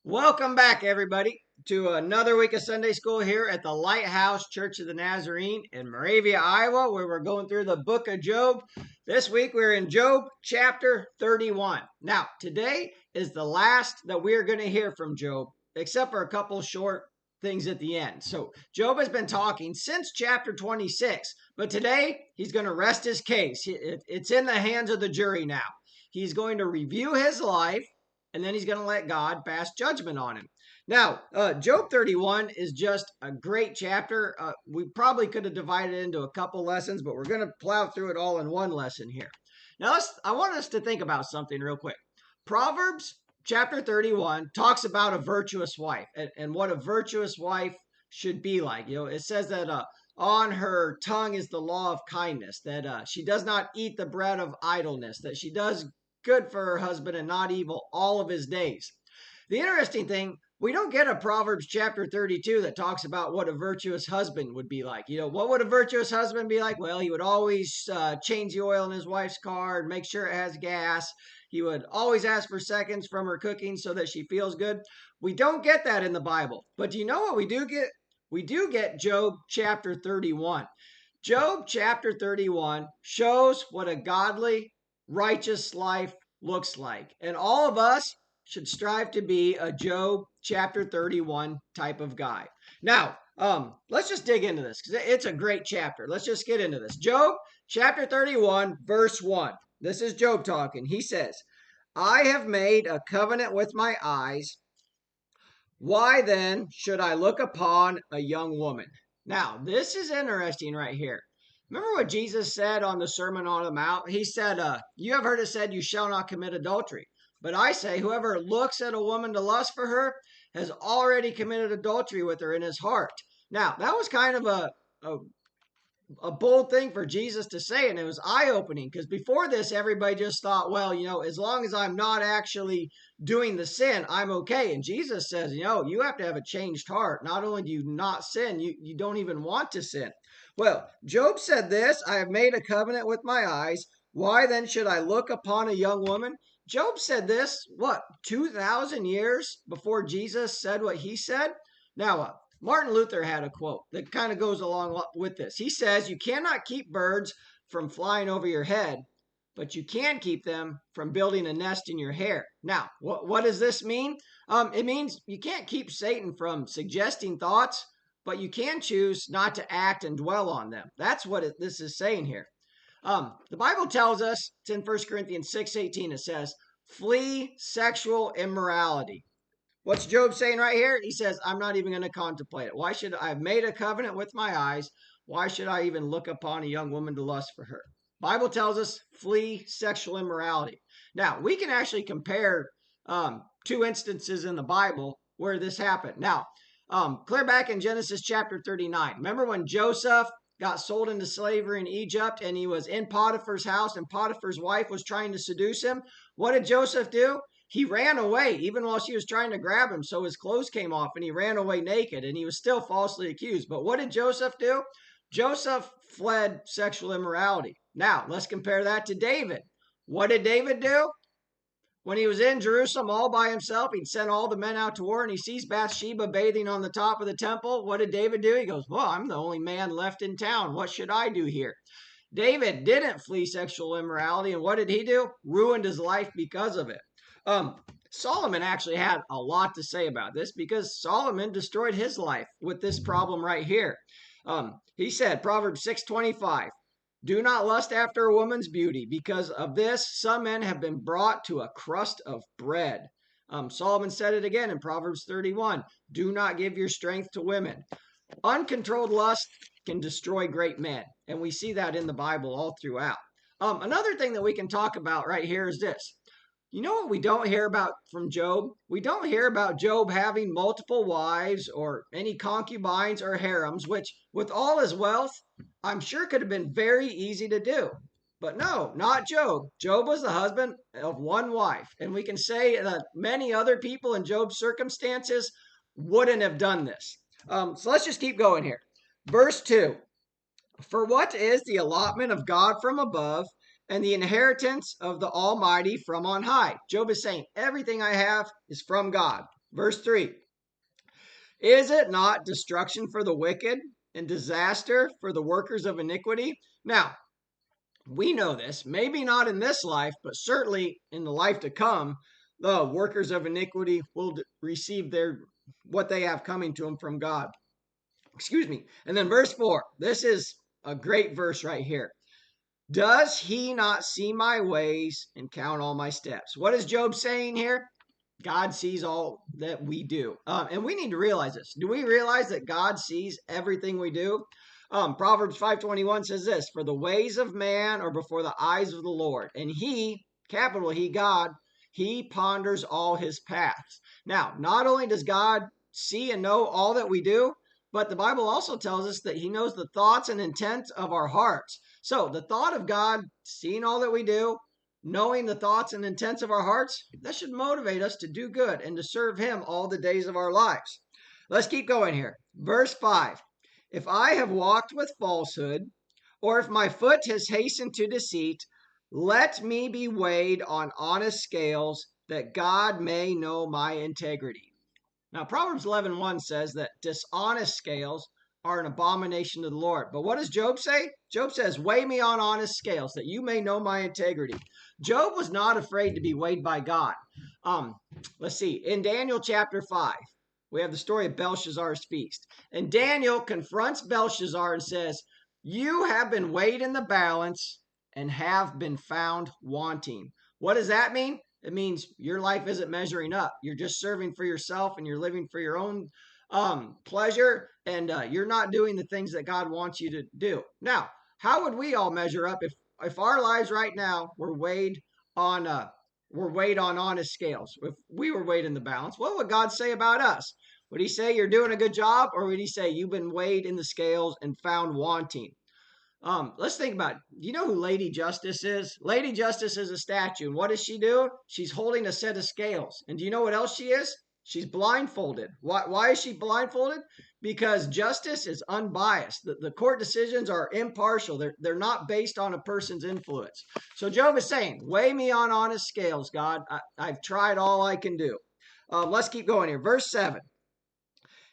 Welcome back, everybody, to another week of Sunday school here at the Lighthouse Church of the Nazarene in Moravia, Iowa, where we're going through the book of Job. This week we're in Job chapter 31. Now, today is the last that we're going to hear from Job, except for a couple short things at the end. So, Job has been talking since chapter 26, but today he's going to rest his case. It's in the hands of the jury now. He's going to review his life, and then he's going to let God pass judgment on him. Now, Job 31 is just a great chapter. We probably could have divided it into a couple lessons, but we're going to plow through it all in one lesson here. Now, I want us to think about something real quick. Proverbs chapter 31 talks about a virtuous wife and what a virtuous wife should be like. It says that on her tongue is the law of kindness, that she does not eat the bread of idleness, that she does good for her husband and not evil all of his days. The interesting thing, we don't get a Proverbs chapter 32 that talks about what a virtuous husband would be like. What would a virtuous husband be like? Well, he would always change the oil in his wife's car and make sure it has gas. He would always ask for seconds from her cooking so that she feels good. We don't get that in the Bible. But do you know what we do get? We do get Job chapter 31. Job chapter 31 shows what a godly, righteous life looks like. And all of us should strive to be a Job chapter 31 type of guy. Now, let's just dig into this because it's a great chapter. Let's just get into this. Job chapter 31, verse 1. This is Job talking. He says, I have made a covenant with my eyes. Why then should I look upon a young woman? Now, this is interesting right here. Remember what Jesus said on the Sermon on the Mount? He said, you have heard it said, you shall not commit adultery. But I say, whoever looks at a woman to lust for her has already committed adultery with her in his heart. Now, that was kind of a bold thing for Jesus to say, and it was eye-opening because before this, everybody just thought, well, as long as I'm not actually doing the sin, I'm okay. And Jesus says, you have to have a changed heart. Not only do you not sin, you don't even want to sin. Well, Job said this, I have made a covenant with my eyes. Why then should I look upon a young woman? Job said this, 2,000 years before Jesus said what he said? Now, Martin Luther had a quote that kind of goes along with this. He says, you cannot keep birds from flying over your head, but you can keep them from building a nest in your hair. Now, what does this mean? It means you can't keep Satan from suggesting thoughts, but you can choose not to act and dwell on them. That's what this is saying here. The Bible tells us, it's in 1 Corinthians 6:18, it says, flee sexual immorality. What's Job saying right here? He says, I'm not even going to contemplate it. Why should I have made a covenant with my eyes? Why should I even look upon a young woman to lust for her? Bible tells us, flee sexual immorality. Now, we can actually compare two instances in the Bible where this happened. Now, clear back in Genesis chapter 39. Remember when Joseph got sold into slavery in Egypt and he was in Potiphar's house and Potiphar's wife was trying to seduce him? What did Joseph do? He ran away even while she was trying to grab him. So his clothes came off and he ran away naked and he was still falsely accused. But what did Joseph do? Joseph fled sexual immorality. Now, let's compare that to David. What did David do? When he was in Jerusalem all by himself, he'd sent all the men out to war and he sees Bathsheba bathing on the top of the temple. What did David do? He goes, well, I'm the only man left in town. What should I do here? David didn't flee sexual immorality. And what did he do? Ruined his life because of it. Solomon actually had a lot to say about this because Solomon destroyed his life with this problem right here. He said, Proverbs 6:25, do not lust after a woman's beauty. Because of this, some men have been brought to a crust of bread. Solomon said it again in Proverbs 31, do not give your strength to women. Uncontrolled lust can destroy great men. And we see that in the Bible all throughout. Another thing that we can talk about right here is this. You know what we don't hear about from Job? We don't hear about Job having multiple wives or any concubines or harems, which with all his wealth, I'm sure could have been very easy to do. But no, not Job. Job was the husband of one wife. And we can say that many other people in Job's circumstances wouldn't have done this. So let's just keep going here. Verse 2. For what is the allotment of God from above and the inheritance of the Almighty from on high? Job is saying, everything I have is from God. Verse 3. Is it not destruction for the wicked and disaster for the workers of iniquity? Now, we know this, maybe not in this life, but certainly in the life to come, the workers of iniquity will receive what they have coming to them from God. Excuse me. And then verse 4. This is a great verse right here. Does he not see my ways and count all my steps? What is Job saying here? God sees all that we do. And we need to realize this. Do we realize that God sees everything we do? Proverbs 5:21 says this, for the ways of man are before the eyes of the Lord, and he, capital He, God, he ponders all his paths. Now, not only does God see and know all that we do, but the Bible also tells us that he knows the thoughts and intent of our hearts. So the thought of God seeing all that we do, knowing the thoughts and intents of our hearts, that should motivate us to do good and to serve him all the days of our lives. Let's keep going here. Verse 5. If I have walked with falsehood, or if my foot has hastened to deceit, let me be weighed on honest scales, that God may know my integrity. Now, Proverbs 11:1 says that dishonest scales are an abomination to the Lord. But what does Job say? Job says, weigh me on honest scales, that you may know my integrity. Job was not afraid to be weighed by God. Let's see. In Daniel chapter 5, we have the story of Belshazzar's feast. And Daniel confronts Belshazzar and says, you have been weighed in the balance and have been found wanting. What does that mean? It means your life isn't measuring up. You're just serving for yourself and you're living for your own pleasure, and you're not doing the things that God wants you to do. Now, how would we all measure up if our lives right now were weighed on honest scales? If we were weighed in the balance, what would God say about us? Would he say you're doing a good job, or would he say you've been weighed in the scales and found wanting? Let's think about it. You know who Lady Justice is? Lady Justice is a statue. And what does she do? She's holding a set of scales. And do you know what else she is? She's blindfolded. Why is she blindfolded? Because justice is unbiased. The court decisions are impartial. They're not based on a person's influence. So Job is saying, weigh me on honest scales, God. I've tried all I can do. Let's keep going here. Verse 7.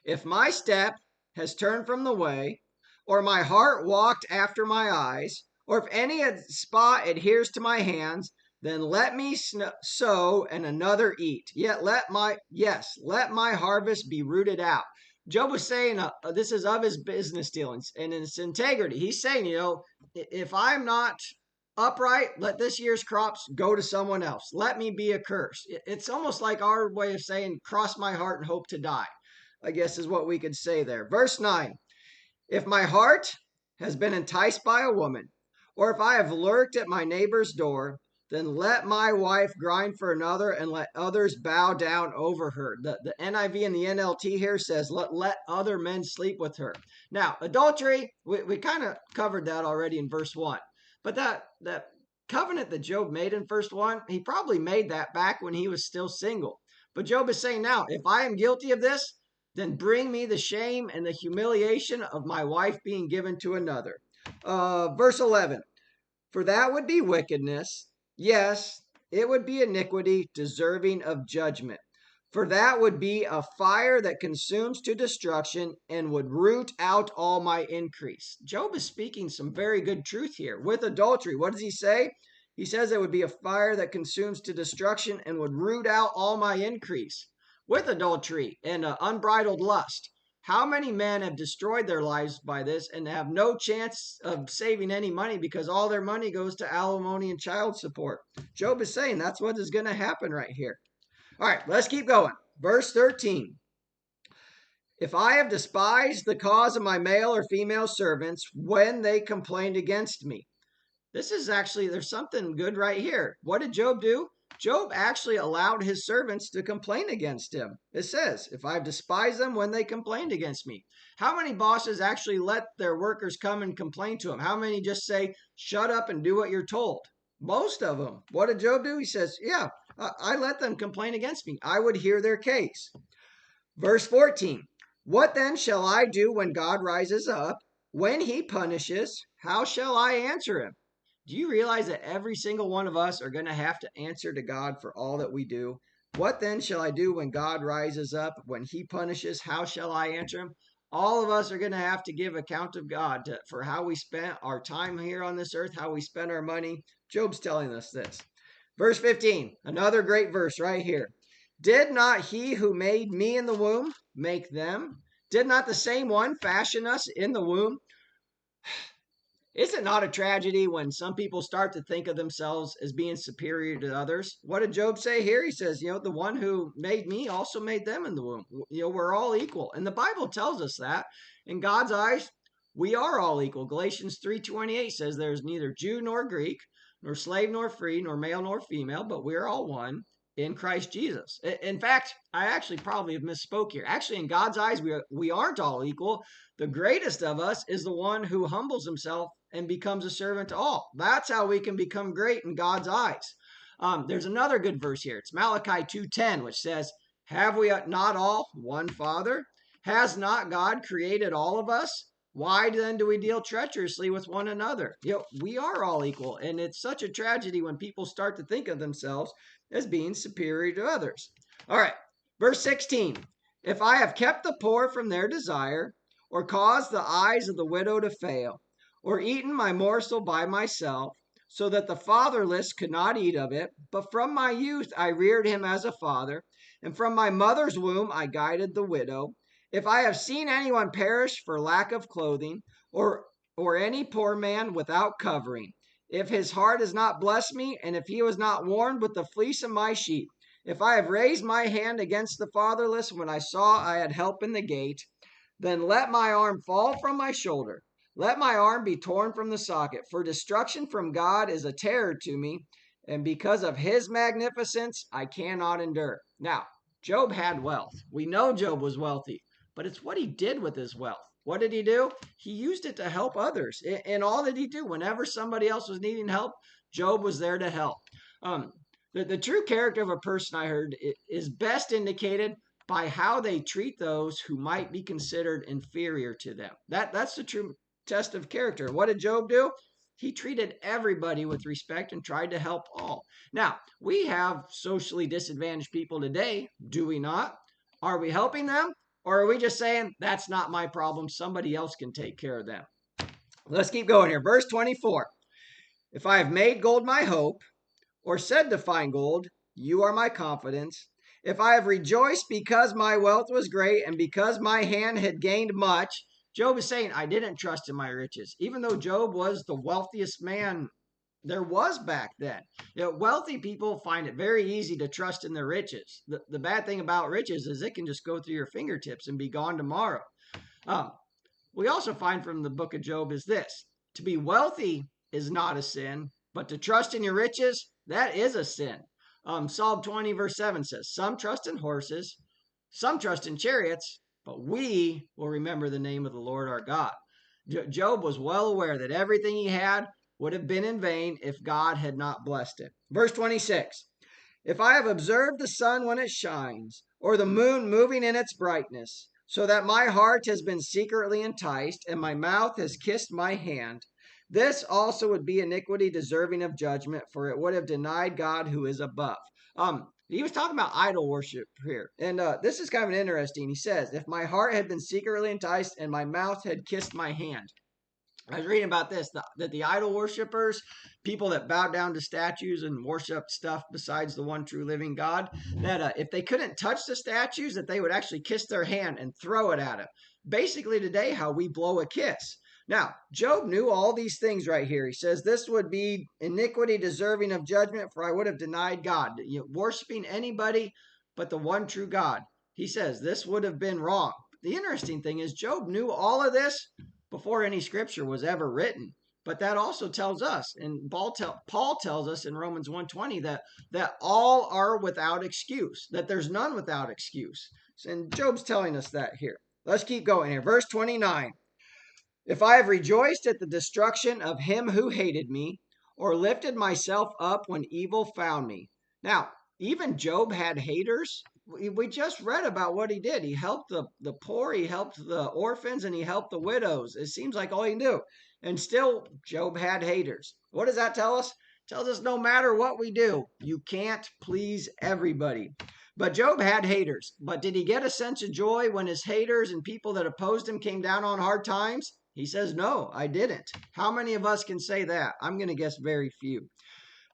If my step has turned from the way, or my heart walked after my eyes, or if any spot adheres to my hands, then let me sow and another eat. Yet let my harvest be rooted out. Job was saying this is of his business dealings and its integrity. He's saying, if I'm not upright, let this year's crops go to someone else. Let me be a curse. It's almost like our way of saying, cross my heart and hope to die, I guess is what we could say there. Verse 9. If my heart has been enticed by a woman, or if I have lurked at my neighbor's door, then let my wife grind for another and let others bow down over her. The NIV and the NLT here says, let other men sleep with her. Now, adultery, we kind of covered that already in verse 1. But that covenant that Job made in verse 1, he probably made that back when he was still single. But Job is saying now, if I am guilty of this, then bring me the shame and the humiliation of my wife being given to another. Verse 11, for that would be wickedness. Yes, it would be iniquity deserving of judgment. For that would be a fire that consumes to destruction and would root out all my increase. Job is speaking some very good truth here. With adultery, what does he say? He says it would be a fire that consumes to destruction and would root out all my increase. With adultery and unbridled lust, how many men have destroyed their lives by this and have no chance of saving any money because all their money goes to alimony and child support? Job is saying that's what is going to happen right here. All right, let's keep going. Verse 13. If I have despised the cause of my male or female servants when they complained against me. This is actually, there's something good right here. What did Job do? Job actually allowed his servants to complain against him. It says, if I've despised them when they complained against me. How many bosses actually let their workers come and complain to them? How many just say, shut up and do what you're told? Most of them. What did Job do? He says, yeah, I let them complain against me. I would hear their case. Verse 14, what then shall I do when God rises up? When he punishes, how shall I answer him? Do you realize that every single one of us are going to have to answer to God for all that we do? What then shall I do when God rises up? When he punishes, how shall I answer him? All of us are going to have to give account of God for how we spent our time here on this earth, how we spent our money. Job's telling us this. Verse 15, another great verse right here. Did not he who made me in the womb make them? Did not the same one fashion us in the womb? Is it not a tragedy when some people start to think of themselves as being superior to others? What did Job say here? He says, the one who made me also made them in the womb. We're all equal. And the Bible tells us that. In God's eyes, we are all equal. Galatians 3:28 says there's neither Jew nor Greek, nor slave nor free, nor male nor female, but we're all one in Christ Jesus. In fact, I actually probably have misspoke here. Actually, in God's eyes, we aren't all equal. The greatest of us is the one who humbles himself and becomes a servant to all. That's how we can become great in God's eyes. There's another good verse here. It's Malachi 2:10, which says, have we not all one Father? Has not God created all of us? Why then do we deal treacherously with one another? We are all equal, and it's such a tragedy when people start to think of themselves as being superior to others. All right, verse 16. If I have kept the poor from their desire, or caused the eyes of the widow to fail, or eaten my morsel by myself, so that the fatherless could not eat of it, but from my youth I reared him as a father, and from my mother's womb I guided the widow. If I have seen anyone perish for lack of clothing, or any poor man without covering, if his heart has not blessed me, and if he was not warmed with the fleece of my sheep, if I have raised my hand against the fatherless when I saw I had help in the gate, then let my arm fall from my shoulder. Let my arm be torn from the socket, for destruction from God is a terror to me, and because of his magnificence, I cannot endure. Now, Job had wealth. We know Job was wealthy, but it's what he did with his wealth. What did he do? He used it to help others. And all that he do, whenever somebody else was needing help, Job was there to help. The true character of a person, I heard, is best indicated by how they treat those who might be considered inferior to them. That's the true test of character. What did Job do? He treated everybody with respect and tried to help all. Now, we have socially disadvantaged people today, do we not? Are we helping them? Or are we just saying, that's not my problem, somebody else can take care of them? Let's keep going here. Verse 24. If I have made gold my hope, or said to find gold, you are my confidence. If I have rejoiced because my wealth was great and because my hand had gained much, Job is saying, I didn't trust in my riches. Even though Job was the wealthiest man there was back then. Wealthy people find it very easy to trust in their riches. The bad thing about riches is it can just go through your fingertips and be gone tomorrow. We also find from the book of Job is this: to be wealthy is not a sin, but to trust in your riches, that is a sin. Psalm 20 verse 7 says, some trust in horses, some trust in chariots, but we will remember the name of the Lord our God. Job was well aware that everything he had would have been in vain if God had not blessed it. Verse 26, if I have observed the sun when it shines, or the moon moving in its brightness, so that my heart has been secretly enticed, and my mouth has kissed my hand, this also would be iniquity deserving of judgment, for it would have denied God who is above. He was talking about idol worship here. And this is kind of interesting. He says, if my heart had been secretly enticed and my mouth had kissed my hand. I was reading about this, that the idol worshipers, people that bow down to statues and worship stuff besides the one true living God, that if they couldn't touch the statues, that they would actually kiss their hand and throw it at them. Basically today, how we blow a kiss. Now, Job knew all these things right here. He says, this would be iniquity deserving of judgment, for I would have denied God. Worshiping anybody but the one true God. He says, this would have been wrong. The interesting thing is Job knew all of this before any scripture was ever written. But that also tells us, and Paul tells us in Romans 1:20 that all are without excuse, that there's none without excuse. And Job's telling us that here. Let's keep going here. Verse 29. If I have rejoiced at the destruction of him who hated me, or lifted myself up when evil found me. Now, even Job had haters. We just read about what he did. He helped the poor, he helped the orphans, and he helped the widows. It seems like all he knew. And still, Job had haters. What does that tell us? It tells us no matter what we do, you can't please everybody. But Job had haters. But did he get a sense of joy when his haters and people that opposed him came down on hard times? He says, no, I didn't. How many of us can say that? I'm going to guess very few.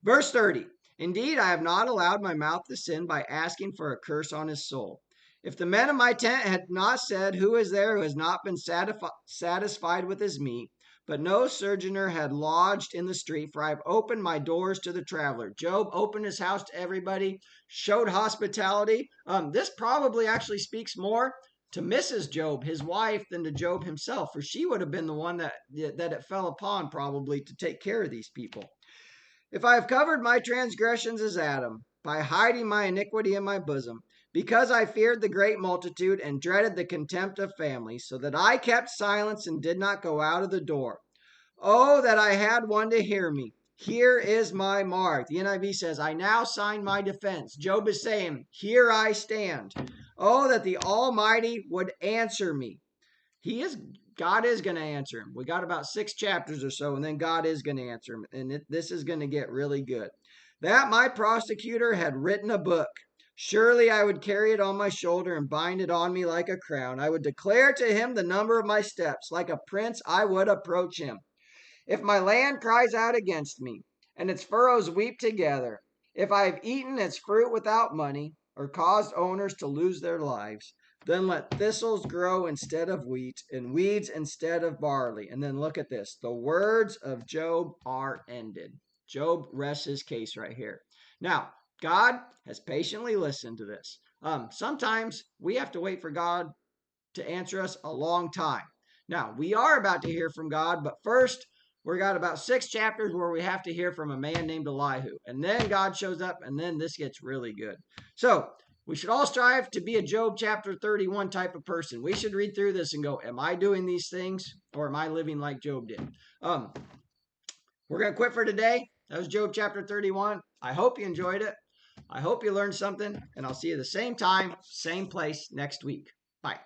Verse 30. Indeed, I have not allowed my mouth to sin by asking for a curse on his soul. If the men of my tent had not said, who is there who has not been satisfied with his meat, but no sojourner had lodged in the street, for I have opened my doors to the traveler. Job opened his house to everybody, showed hospitality. This probably actually speaks more to Mrs. Job, his wife, than to Job himself, for she would have been the one that it fell upon probably to take care of these people. If I have covered my transgressions as Adam, by hiding my iniquity in my bosom, because I feared the great multitude and dreaded the contempt of families, so that I kept silence and did not go out of the door. Oh, that I had one to hear me. Here is my mark. The NIV says, I now sign my defense. Job is saying, here I stand. Oh, that the Almighty would answer me. God is going to answer him. We got about 6 chapters or so, and then God is going to answer him. And this is going to get really good. That my prosecutor had written a book. Surely I would carry it on my shoulder and bind it on me like a crown. I would declare to him the number of my steps. Like a prince, I would approach him. If my land cries out against me, and its furrows weep together, if I have eaten its fruit without money, or caused owners to lose their lives, then let thistles grow instead of wheat, and weeds instead of barley. And then look at this. The words of Job are ended. Job rests his case right here. Now, God has patiently listened to this. Sometimes we have to wait for God to answer us a long time. Now, we are about to hear from God, but first, we got about 6 chapters where we have to hear from a man named Elihu. And then God shows up, and then this gets really good. So, we should all strive to be a Job chapter 31 type of person. We should read through this and go, am I doing these things, or am I living like Job did? We're going to quit for today. That was Job chapter 31. I hope you enjoyed it. I hope you learned something, and I'll see you the same time, same place next week. Bye.